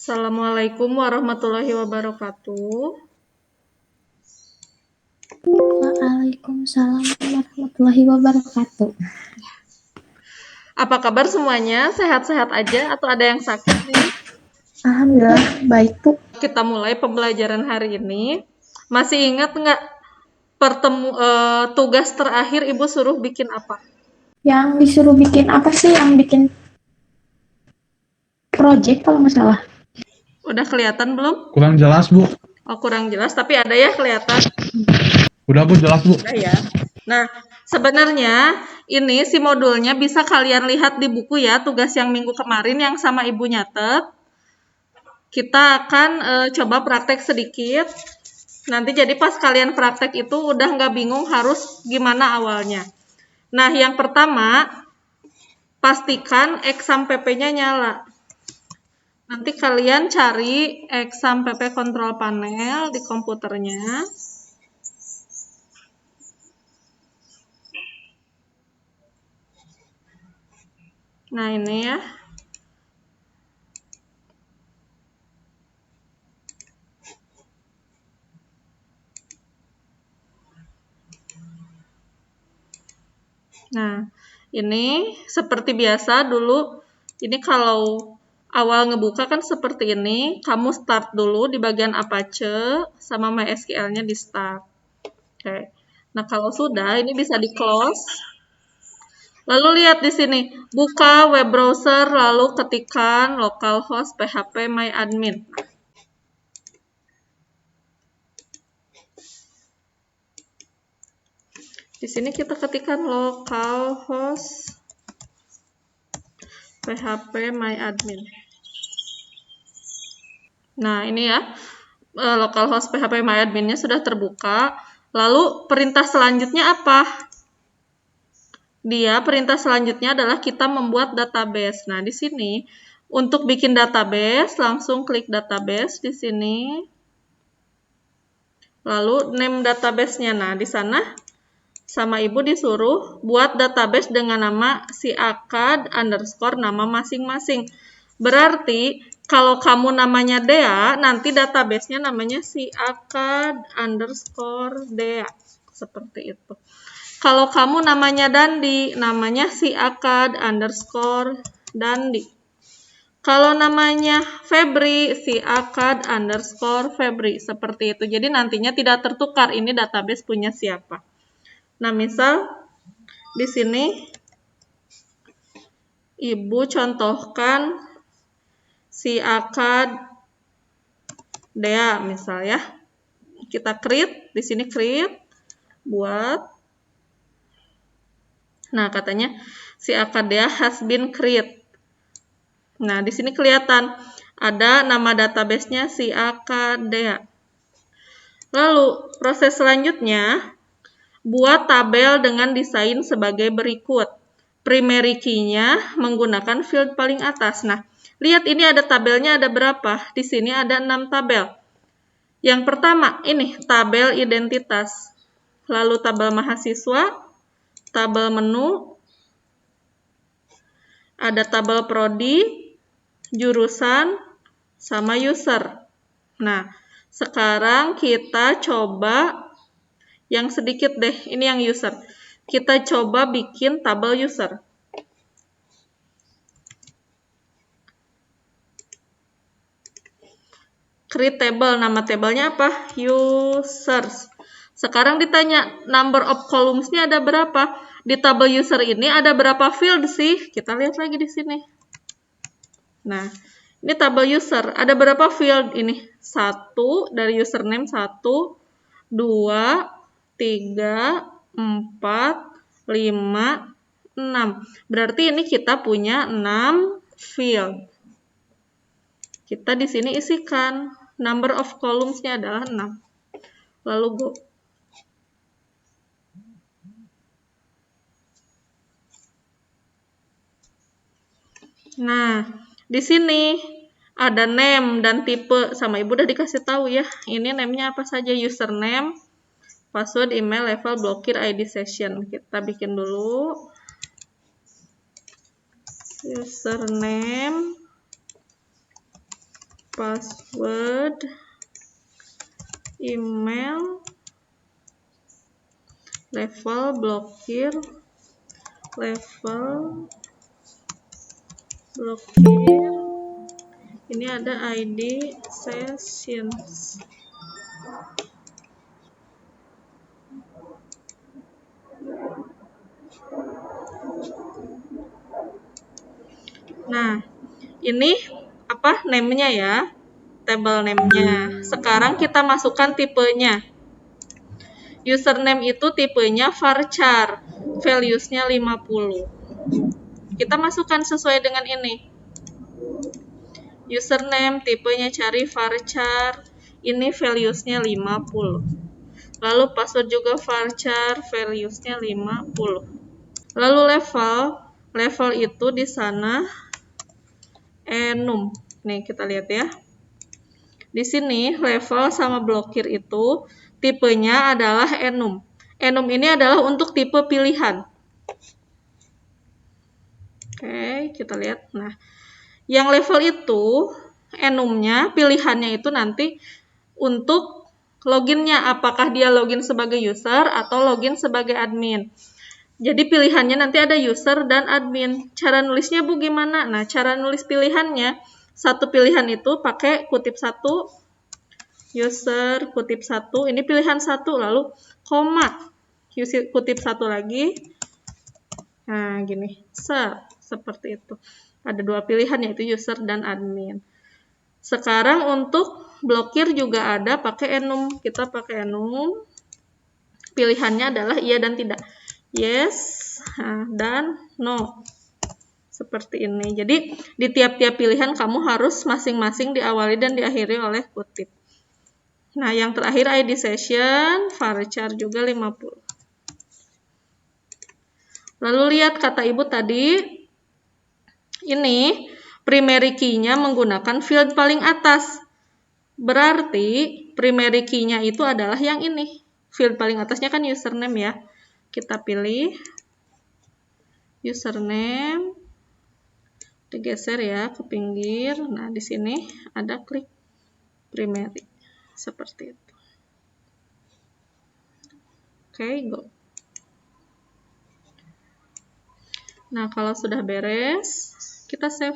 Assalamualaikum warahmatullahi wabarakatuh. Waalaikumsalam warahmatullahi wabarakatuh. Apa kabar semuanya? Sehat-sehat aja atau ada yang sakit nih? Alhamdulillah baik Bu. Kita mulai pembelajaran hari ini. Masih ingat nggak tugas terakhir Ibu suruh bikin apa? Yang disuruh bikin apa sih? Yang bikin project kalau nggak salah. Udah kelihatan belum? Kurang jelas, Bu. Oh, kurang jelas, tapi ada ya kelihatan. Udah, Bu, jelas, Bu. Udah ya. Nah, sebenarnya ini si modulnya bisa kalian lihat di buku ya, tugas yang minggu kemarin yang sama Ibu nyatet. Kita akan coba praktek sedikit. Nanti jadi pas kalian praktek itu udah nggak bingung harus gimana awalnya. Nah, yang pertama, pastikan exam PP-nya nyala. Nanti kalian cari exam PP control panel di komputernya. Nah, ini ya. Nah, ini seperti biasa dulu, ini kalau awal ngebuka kan seperti ini, kamu start dulu di bagian Apache, sama MySQL-nya di start. Oke. Nah, kalau sudah, ini bisa di close. Lalu lihat di sini, buka web browser, lalu ketikkan localhost php myadmin. Di sini kita ketikkan localhost php myadmin. Nah, ini ya, localhost php myadmin-nya sudah terbuka. Lalu perintah selanjutnya apa? Perintah selanjutnya adalah kita membuat database. Nah, di sini untuk bikin database, langsung klik database di sini. Lalu name database-nya. Nah, di sana sama Ibu disuruh buat database dengan nama siakad underscore nama masing-masing. Berarti kalau kamu namanya Dea, nanti database-nya namanya siakad underscore Dea. Seperti itu. Kalau kamu namanya Dandi, namanya siakad underscore Dandi. Kalau namanya Febri, siakad underscore Febri. Seperti itu. Jadi nantinya tidak tertukar. Ini database punya siapa. Nah, misal di sini Ibu contohkan siakad Dea misal ya. Kita create, di sini create, buat. Nah, katanya siakad Dea has been created. Nah, di sini kelihatan ada nama database-nya siakad Dea. Lalu, proses selanjutnya, buat tabel dengan desain sebagai berikut. Primary key-nya menggunakan field paling atas. Nah, lihat ini ada tabelnya ada berapa? Di sini ada 6 tabel. Yang pertama, ini tabel identitas. Lalu tabel mahasiswa, tabel menu, ada tabel prodi, jurusan, sama user. Nah, sekarang kita coba yang sedikit deh. Ini yang user. Kita coba bikin tabel user. Create table. Nama tabelnya apa? Users. Sekarang ditanya, number of columns-nya ada berapa? Di tabel user ini ada berapa field sih? Kita lihat lagi di sini. Nah, ini tabel user. Ada berapa field ini? 1 dari username 1, 2, 3, 4, 5, 6. Berarti ini kita punya 6 field. Kita di sini isikan. Number of columns-nya adalah 6. Lalu go. Nah, di sini ada name dan tipe. Sama Ibu udah dikasih tahu ya. Ini name-nya apa saja? Username, password, email, level, blokir, ID session. Kita bikin dulu. Username, password, email, level, blokir, level, blokir. Ini ada ID sessions. Nah, ini apa name-nya ya? Table name-nya. Sekarang kita masukkan tipenya. Username itu tipenya varchar, values-nya 50. Kita masukkan sesuai dengan ini. Username tipenya cari varchar, ini values-nya 50. Lalu password juga varchar, values-nya 50. Lalu level itu di sana enum. Nih kita lihat ya. Di sini level sama blokir itu tipenya adalah enum. Enum ini adalah untuk tipe pilihan. Oke, kita lihat. Nah, yang level itu enumnya, pilihannya itu nanti untuk loginnya, apakah dia login sebagai user atau login sebagai admin. Jadi pilihannya nanti ada user dan admin. Cara nulisnya Bu gimana? Nah, cara nulis pilihannya, satu pilihan itu pakai kutip satu, user, kutip satu, ini pilihan satu, lalu koma, kutip satu lagi. Nah, gini, seperti itu. Ada dua pilihan yaitu user dan admin. Sekarang untuk blokir juga ada pakai enum. Kita pakai enum. Pilihannya adalah iya dan tidak. Yes dan no. Seperti ini. Jadi di tiap-tiap pilihan kamu harus masing-masing diawali dan diakhiri oleh kutip. Nah, yang terakhir ID session, varchar juga 50. Lalu lihat kata Ibu tadi, ini primary key-nya menggunakan field paling atas. Berarti primary key-nya itu adalah yang ini. Field paling atasnya kan username ya. Kita pilih username, digeser ya ke pinggir. Nah, di sini ada klik primary. Seperti itu. Oke, go. Nah, kalau sudah beres, kita save.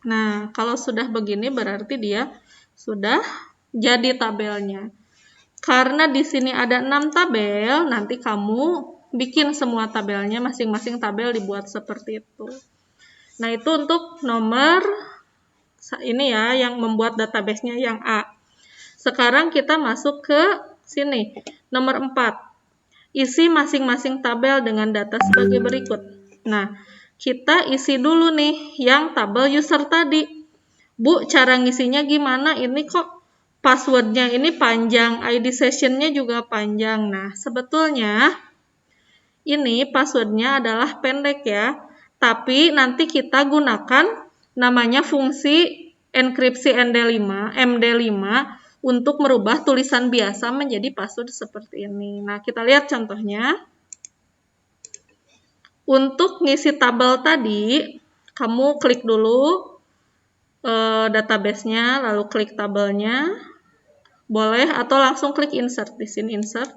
Nah, kalau sudah begini berarti dia sudah jadi tabelnya. Karena di sini ada 6 tabel, nanti kamu bikin semua tabelnya, masing-masing tabel dibuat seperti itu. Nah, itu untuk nomor ini ya, yang membuat database-nya yang A. Sekarang kita masuk ke sini, nomor 4. Isi masing-masing tabel dengan data sebagai berikut. Nah, kita isi dulu nih yang tabel user tadi. Bu, cara ngisinya gimana? Ini kok passwordnya ini panjang, ID session-nya juga panjang. Nah, sebetulnya ini passwordnya adalah pendek ya. Tapi nanti kita gunakan namanya fungsi enkripsi MD5 untuk merubah tulisan biasa menjadi password seperti ini. Nah, kita lihat contohnya. Untuk ngisi tabel tadi, kamu klik dulu database-nya, lalu klik tabelnya. Boleh, atau langsung klik insert. Di sini insert.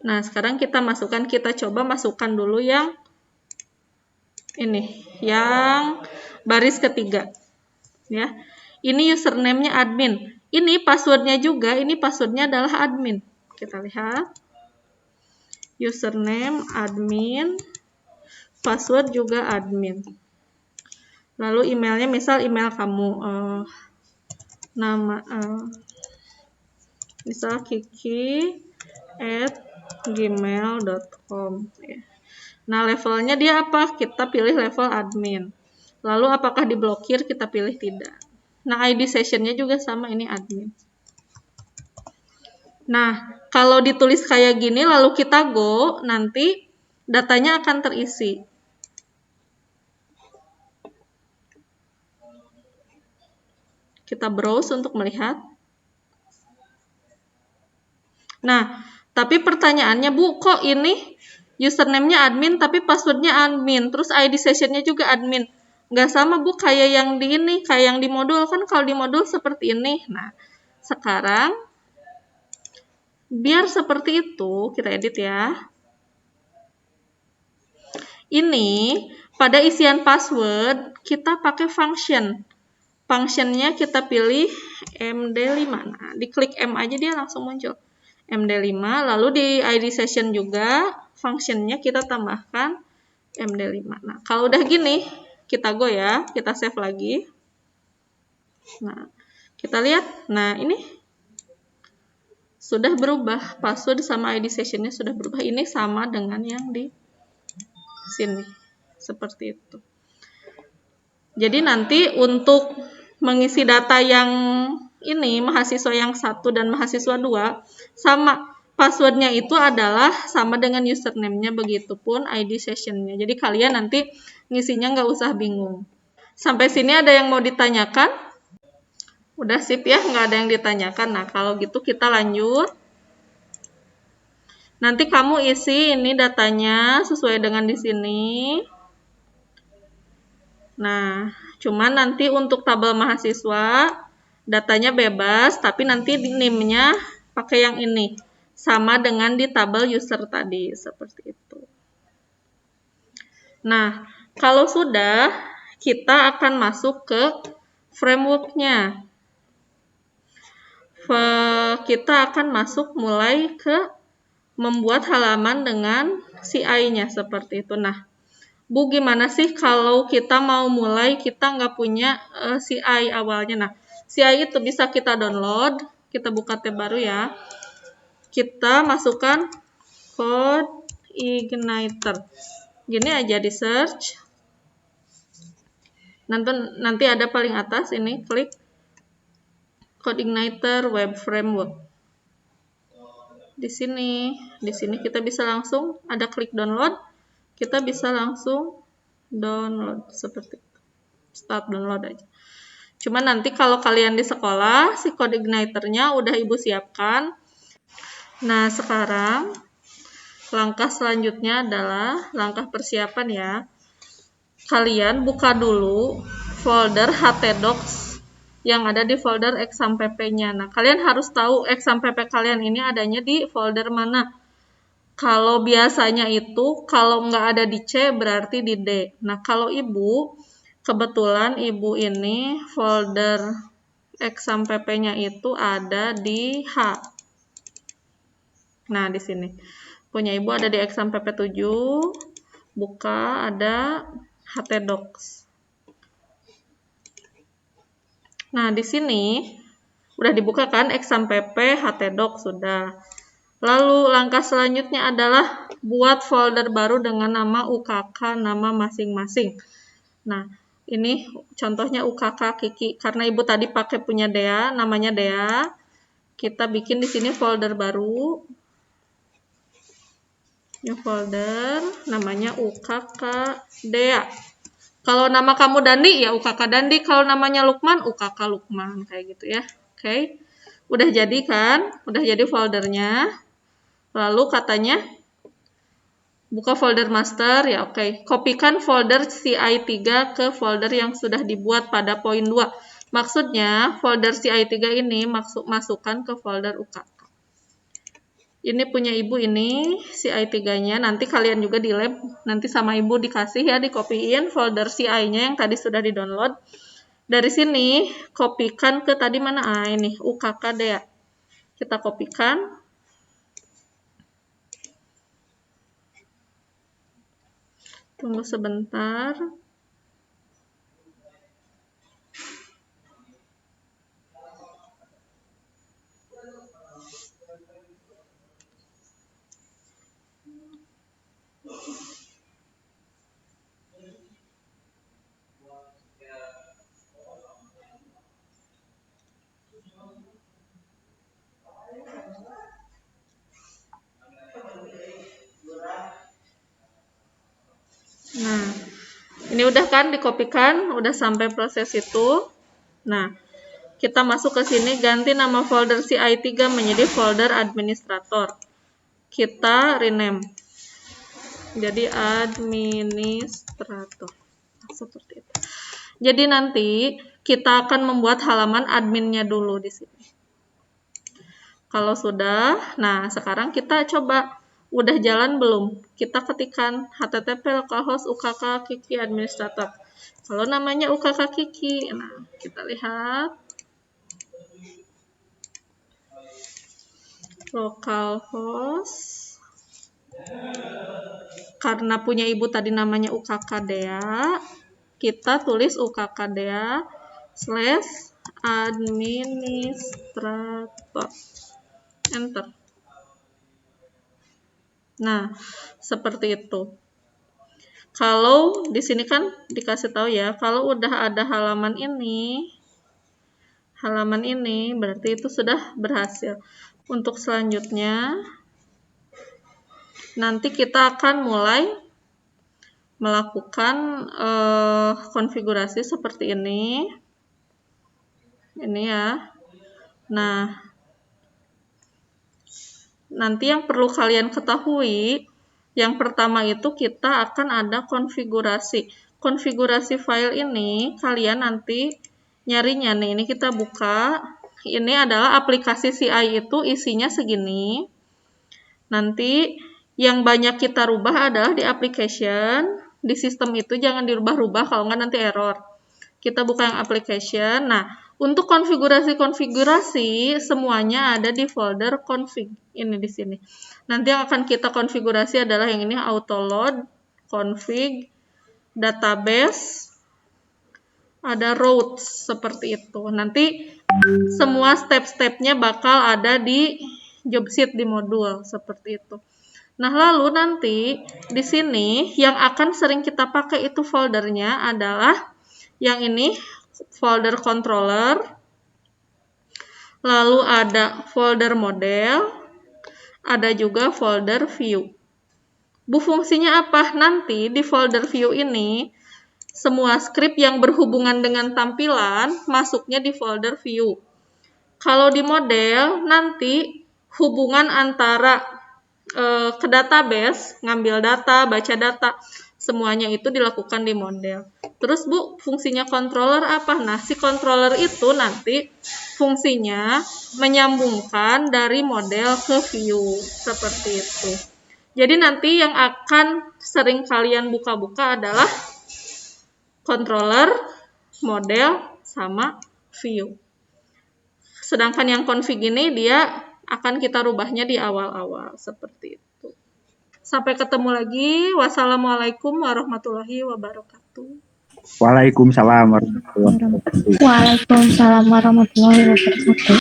Nah, sekarang kita coba masukkan dulu yang ini, yang baris ketiga. Ya. Ini username-nya admin. Ini password-nya juga, ini password-nya adalah admin. Kita lihat. Username admin, password juga admin. Lalu emailnya, misal email kamu, misal kiki@gmail.com. Nah, levelnya dia apa? Kita pilih level admin. Lalu apakah diblokir? Kita pilih tidak. Nah, ID session-nya juga sama, ini admin. Nah, kalau ditulis kayak gini, lalu kita go, nanti datanya akan terisi. Kita browse untuk melihat. Nah, tapi pertanyaannya, Bu, kok ini username-nya admin tapi passwordnya admin, terus ID session-nya juga admin. Nggak sama Bu kayak yang di ini, kayak yang di modul kan, kalau di modul seperti ini. Nah, sekarang biar seperti itu, kita edit ya. Ini pada isian password kita pakai function. Functionnya kita pilih MD5. Nah, diklik M aja dia langsung muncul. MD5, lalu di ID session juga functionnya kita tambahkan MD5. Nah, kalau udah gini, kita go ya, kita save lagi. Nah, kita lihat. Nah, ini sudah berubah. Password sama ID sessionnya sudah berubah. Ini sama dengan yang di sini. Seperti itu. Jadi nanti untuk mengisi data yang ini, mahasiswa yang 1 dan mahasiswa 2, sama passwordnya itu adalah sama dengan username-nya, begitupun ID session-nya. Jadi kalian nanti ngisinya nggak usah bingung. Sampai sini ada yang mau ditanyakan? Udah sip ya, nggak ada yang ditanyakan. Nah, kalau gitu kita lanjut. Nanti kamu isi ini datanya sesuai dengan di sini. Nah, cuman nanti untuk tabel mahasiswa, datanya bebas, tapi nanti name-nya pakai yang ini. Sama dengan di tabel user tadi, seperti itu. Nah, kalau sudah, kita akan masuk ke framework-nya. Kita akan masuk mulai ke membuat halaman dengan CI-nya, seperti itu. Nah, Bu, gimana sih kalau kita mau mulai, kita nggak punya CI awalnya? Nah, CI itu bisa kita download, kita buka tab baru ya. Kita masukkan CodeIgniter. Gini aja di search. Nanti ada paling atas ini, klik CodeIgniter Web Framework. Di sini kita bisa langsung ada klik download. Kita bisa langsung download seperti itu. Start download aja. Cuman nanti kalau kalian di sekolah, si CodeIgniter-nya udah Ibu siapkan. Nah, sekarang langkah selanjutnya adalah langkah persiapan ya. Kalian buka dulu folder htdocs yang ada di folder exampp-nya. Nah, kalian harus tahu exampp kalian ini adanya di folder mana. Kalau biasanya itu, kalau nggak ada di C, berarti di D. Nah, kalau Ibu, kebetulan Ibu ini folder exampp-nya itu ada di H. Nah, di sini. Punya Ibu ada di exampp 7, buka, ada htdocs. Nah, di sini, udah dibuka kan exampp htdocs, sudah. Lalu langkah selanjutnya adalah buat folder baru dengan nama UKK, nama masing-masing. Nah, ini contohnya UKK Kiki. Karena Ibu tadi pakai punya Dea, namanya Dea. Kita bikin di sini folder baru. New folder, namanya UKK Dea. Kalau nama kamu Dandi, ya UKK Dandi. Kalau namanya Lukman, UKK Lukman. Kayak gitu ya. Oke. Udah jadi kan? Udah jadi foldernya. Lalu katanya buka folder master, ya oke. Kopikan folder CI3 ke folder yang sudah dibuat pada poin 2. Maksudnya folder CI3 ini masukkan ke folder UKK. Ini punya Ibu ini CI3-nya, nanti kalian juga di lab, nanti sama Ibu dikasih ya, dikopiin folder CI-nya yang tadi sudah di-download. Dari sini kopikan ke tadi mana? Ini UKK Dea. Kita kopikan. Tunggu sebentar. Nah, ini udah kan dikopikan, udah sampai proses itu. Nah, kita masuk ke sini, ganti nama folder CI3 menjadi folder administrator. Kita rename. Jadi administrator. Seperti itu. Jadi nanti kita akan membuat halaman adminnya dulu di sini. Kalau sudah, nah sekarang kita coba udah jalan belum? Kita ketikkan http localhost ukk kiki administrator. Kalau namanya ukk kiki, nah kita lihat localhost. Karena punya ibu tadi namanya ukkdea, kita tulis ukkdea/administrator. Enter. Nah, seperti itu. Kalau di sini kan dikasih tahu ya, kalau udah ada halaman ini berarti itu sudah berhasil. Untuk selanjutnya, nanti kita akan mulai melakukan konfigurasi seperti ini. Ini ya. Nah, nanti yang perlu kalian ketahui, yang pertama itu kita akan ada konfigurasi. Konfigurasi file ini kalian nanti nyarinya nih, ini kita buka. Ini adalah aplikasi CI itu isinya segini. Nanti yang banyak kita rubah adalah di application, di sistem itu jangan dirubah-rubah kalau nggak nanti error. Kita buka yang application. Nah, untuk konfigurasi semuanya ada di folder config. Ini di sini. Nanti yang akan kita konfigurasi adalah yang ini, autoload, config, database, ada routes, seperti itu. Nanti semua step-stepnya bakal ada di job sheet di modul, seperti itu. Nah, lalu nanti di sini yang akan sering kita pakai itu foldernya adalah yang ini, folder controller, lalu ada folder model, ada juga folder view. Bu, fungsinya apa? Nanti di folder view ini, semua script yang berhubungan dengan tampilan masuknya di folder view. Kalau di model, nanti hubungan antara ke database, ngambil data, baca data, semuanya itu dilakukan di model. Terus Bu, fungsinya controller apa? Nah, si controller itu nanti fungsinya menyambungkan dari model ke view, seperti itu. Jadi nanti yang akan sering kalian buka-buka adalah controller, model, sama view. Sedangkan yang config ini dia akan kita rubahnya di awal-awal, seperti itu. Sampai ketemu lagi. Wassalamualaikum warahmatullahi wabarakatuh. Waalaikumsalam warahmatullahi wabarakatuh. Waalaikumsalam warahmatullahi wabarakatuh.